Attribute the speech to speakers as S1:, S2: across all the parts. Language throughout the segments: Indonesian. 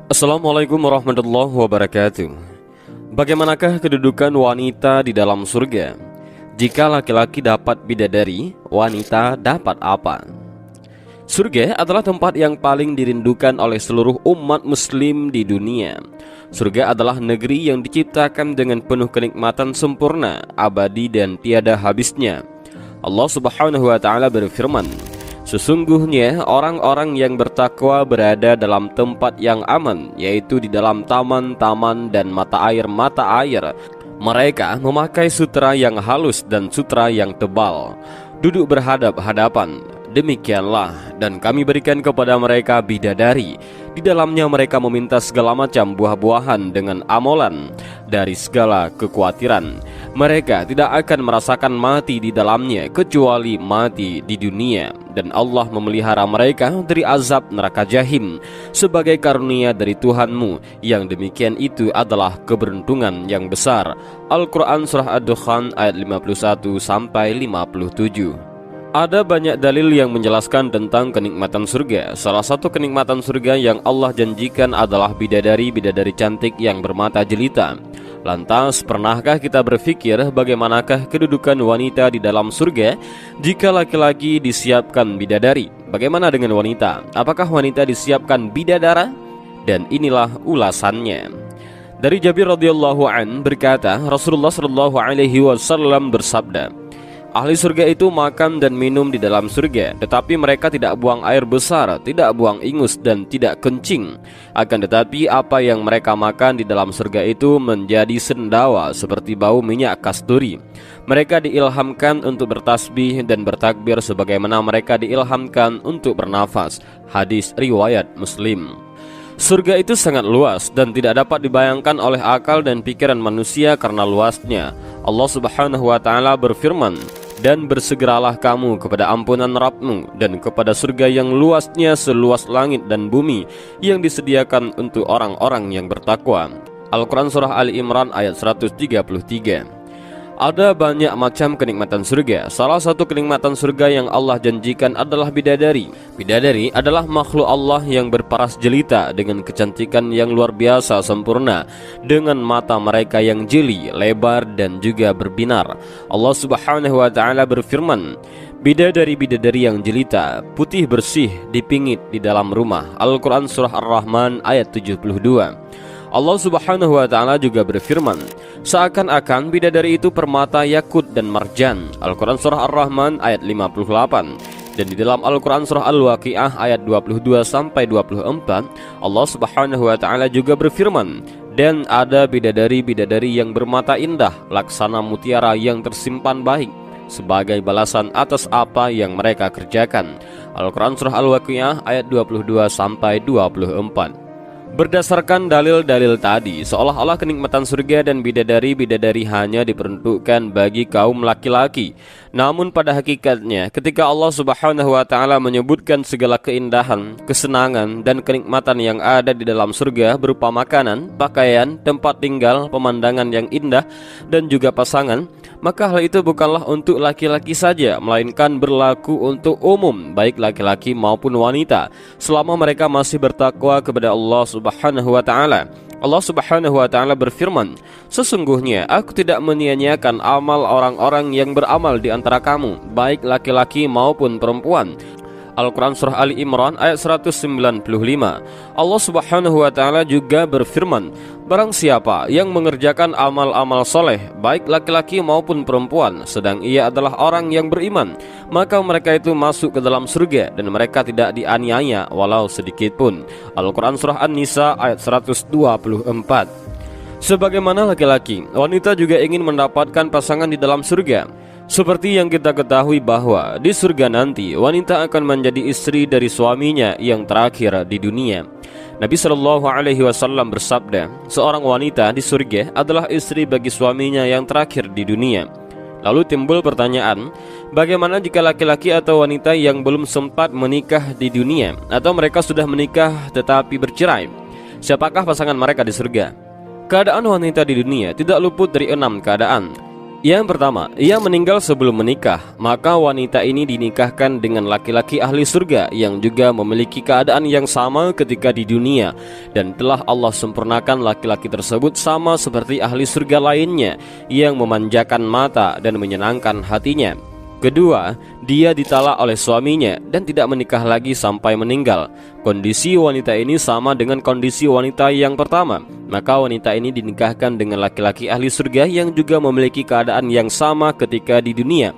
S1: Assalamualaikum warahmatullahi wabarakatuh. Bagaimanakah kedudukan wanita di dalam surga? Jika laki-laki dapat bidadari, wanita dapat apa? Surga adalah tempat yang paling dirindukan oleh seluruh umat muslim di dunia. Surga adalah negeri yang diciptakan dengan penuh kenikmatan sempurna, abadi dan tiada habisnya. Allah Subhanahu wa taala berfirman, sesungguhnya orang-orang yang bertakwa berada dalam tempat yang aman, yaitu di dalam taman-taman dan mata air. Mereka memakai sutra yang halus dan sutra yang tebal, duduk berhadap-hadapan. Demikianlah, dan kami berikan kepada mereka bidadari. Di dalamnya mereka meminta segala macam buah-buahan dengan amolan dari segala kekhawatiran. Mereka tidak akan merasakan mati di dalamnya kecuali mati di dunia, dan Allah memelihara mereka dari azab neraka jahim sebagai karunia dari Tuhanmu. Yang demikian itu adalah keberuntungan yang besar. Al-Quran Surah Ad-Dukhan ayat 51 sampai 57. Ada banyak dalil yang menjelaskan tentang kenikmatan surga. Salah satu kenikmatan surga yang Allah janjikan adalah bidadari-bidadari cantik yang bermata jelita. Lantas, pernahkah kita berpikir bagaimanakah kedudukan wanita di dalam surga jika laki-laki disiapkan bidadari? Bagaimana dengan wanita? Apakah wanita disiapkan bidadara? Dan inilah ulasannya. Dari Jabir radhiyallahu an berkata, Rasulullah shallallahu alaihi wasallam bersabda, ahli surga itu makan dan minum di dalam surga, tetapi mereka tidak buang air besar, tidak buang ingus dan tidak kencing. Akan tetapi apa yang mereka makan di dalam surga itu menjadi sendawa seperti bau minyak kasturi. Mereka diilhamkan untuk bertasbih dan bertakbir sebagaimana mereka diilhamkan untuk bernafas. Hadis riwayat Muslim. Surga itu sangat luas dan tidak dapat dibayangkan oleh akal dan pikiran manusia karena luasnya. Allah Subhanahu wa taala berfirman, dan bersegeralah kamu kepada ampunan Rabbmu dan kepada surga yang luasnya seluas langit dan bumi yang disediakan untuk orang-orang yang bertakwa. Al-Quran Surah Ali Imran ayat 133. Ada banyak macam kenikmatan surga. Salah satu kenikmatan surga yang Allah janjikan adalah bidadari. Bidadari adalah makhluk Allah yang berparas jelita dengan kecantikan yang luar biasa sempurna, dengan mata mereka yang jeli, lebar dan juga berbinar. Allah Subhanahu wa taala berfirman, bidadari-bidadari yang jelita, putih bersih, dipingit di dalam rumah. Al-Quran Surah Ar-Rahman ayat 72. Allah Subhanahu wa taala juga berfirman, seakan-akan bidadari itu permata yakut dan marjan. Al-Quran Surah Ar-Rahman ayat 58. Dan di dalam Al-Quran Surah Al-Waqi'ah ayat 22 sampai 24, Allah Subhanahu wa taala juga berfirman, dan ada bidadari-bidadari yang bermata indah laksana mutiara yang tersimpan baik sebagai balasan atas apa yang mereka kerjakan. Al-Quran Surah Al-Waqi'ah ayat 22 sampai 24. Berdasarkan dalil-dalil tadi, seolah-olah kenikmatan surga dan bidadari-bidadari hanya diperuntukkan bagi kaum laki-laki. Namun pada hakikatnya, ketika Allah Subhanahu wa taala menyebutkan segala keindahan, kesenangan dan kenikmatan yang ada di dalam surga berupa makanan, pakaian, tempat tinggal, pemandangan yang indah dan juga pasangan, maka hal itu bukanlah untuk laki-laki saja, melainkan berlaku untuk umum, baik laki-laki maupun wanita, selama mereka masih bertakwa kepada Allah Subhanahu wa taala. Allah Subhanahu wa taala berfirman, sesungguhnya aku tidak menyia-nyiakan amal orang-orang yang beramal di antara kamu, baik laki-laki maupun perempuan. Al-Quran Surah Ali Imran ayat 195. Allah Subhanahu wa taala juga berfirman, barang siapa yang mengerjakan amal-amal soleh, baik laki-laki maupun perempuan, sedang ia adalah orang yang beriman, maka mereka itu masuk ke dalam surga dan mereka tidak dianiaya walau sedikit pun. Al-Quran Surah An-Nisa ayat 124. Sebagaimana laki-laki, wanita juga ingin mendapatkan pasangan di dalam surga. Seperti yang kita ketahui bahwa di surga nanti wanita akan menjadi istri dari suaminya yang terakhir di dunia. Nabi Shallallahu alaihi wasallam bersabda, seorang wanita di surga adalah istri bagi suaminya yang terakhir di dunia. Lalu timbul pertanyaan, bagaimana jika laki-laki atau wanita yang belum sempat menikah di dunia, atau mereka sudah menikah tetapi bercerai? Siapakah pasangan mereka di surga? Keadaan wanita di dunia tidak luput dari 6 keadaan. Yang pertama, ia meninggal sebelum menikah, maka wanita ini dinikahkan dengan laki-laki ahli surga yang juga memiliki keadaan yang sama ketika di dunia, dan telah Allah sempurnakan laki-laki tersebut sama seperti ahli surga lainnya yang memanjakan mata dan menyenangkan hatinya. Kedua, dia ditalak oleh suaminya dan tidak menikah lagi sampai meninggal. Kondisi wanita ini sama dengan kondisi wanita yang pertama, maka wanita ini dinikahkan dengan laki-laki ahli surga yang juga memiliki keadaan yang sama ketika di dunia,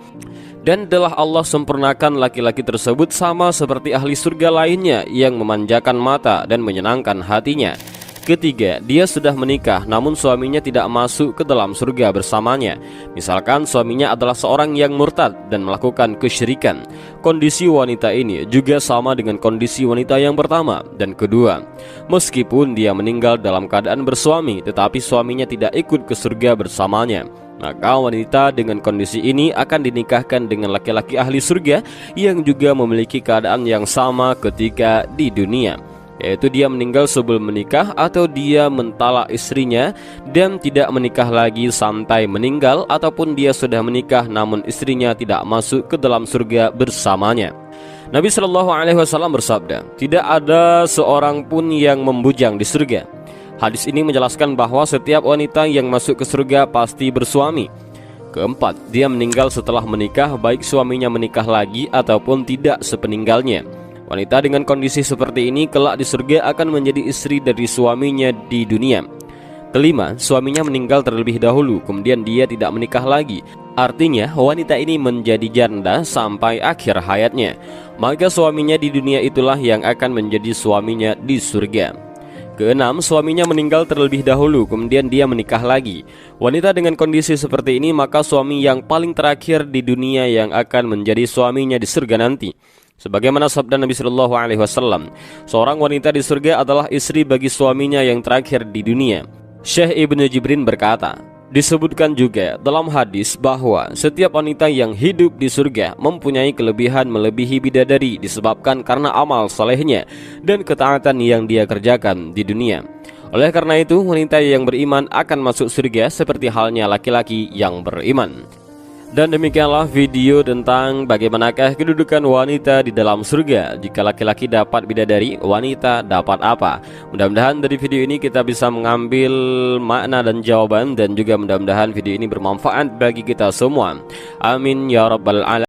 S1: dan telah Allah sempurnakan laki-laki tersebut sama seperti ahli surga lainnya yang memanjakan mata dan menyenangkan hatinya. Ketiga, dia sudah menikah namun suaminya tidak masuk ke dalam surga bersamanya. Misalkan suaminya adalah seorang yang murtad dan melakukan kesyirikan. Kondisi wanita ini juga sama dengan kondisi wanita yang pertama dan kedua. Meskipun dia meninggal dalam keadaan bersuami, tetapi suaminya tidak ikut ke surga bersamanya, maka wanita dengan kondisi ini akan dinikahkan dengan laki-laki ahli surga yang juga memiliki keadaan yang sama ketika di dunia, yaitu dia meninggal sebelum menikah atau dia mentalak istrinya dan tidak menikah lagi sampai meninggal, ataupun dia sudah menikah namun istrinya tidak masuk ke dalam surga bersamanya. Nabi Shallallahu Alaihi Wasallam bersabda, tidak ada seorang pun yang membujang di surga. Hadis ini menjelaskan bahwa setiap wanita yang masuk ke surga pasti bersuami. Keempat, dia meninggal setelah menikah, baik suaminya menikah lagi ataupun tidak sepeninggalnya. Wanita dengan kondisi seperti ini kelak di surga akan menjadi istri dari suaminya di dunia. Kelima, suaminya meninggal terlebih dahulu, kemudian dia tidak menikah lagi. Artinya wanita ini menjadi janda sampai akhir hayatnya, maka suaminya di dunia itulah yang akan menjadi suaminya di surga. Keenam, suaminya meninggal terlebih dahulu, kemudian dia menikah lagi. Wanita dengan kondisi seperti ini maka suami yang paling terakhir di dunia yang akan menjadi suaminya di surga nanti. Sebagaimana sabda Nabi Shallallahu Alaihi Wasallam, seorang wanita di surga adalah istri bagi suaminya yang terakhir di dunia. Syekh Ibnu Jibrin berkata, disebutkan juga dalam hadis bahwa setiap wanita yang hidup di surga mempunyai kelebihan melebihi bidadari disebabkan karena amal solehnya dan ketaatan yang dia kerjakan di dunia. Oleh karena itu, wanita yang beriman akan masuk surga seperti halnya laki-laki yang beriman. Dan demikianlah video tentang bagaimanakah kedudukan wanita di dalam surga. Jika laki-laki dapat bidadari, wanita dapat apa? Mudah-mudahan dari video ini kita bisa mengambil makna dan jawaban, dan juga mudah-mudahan video ini bermanfaat bagi kita semua. Amin ya rabbal alamin.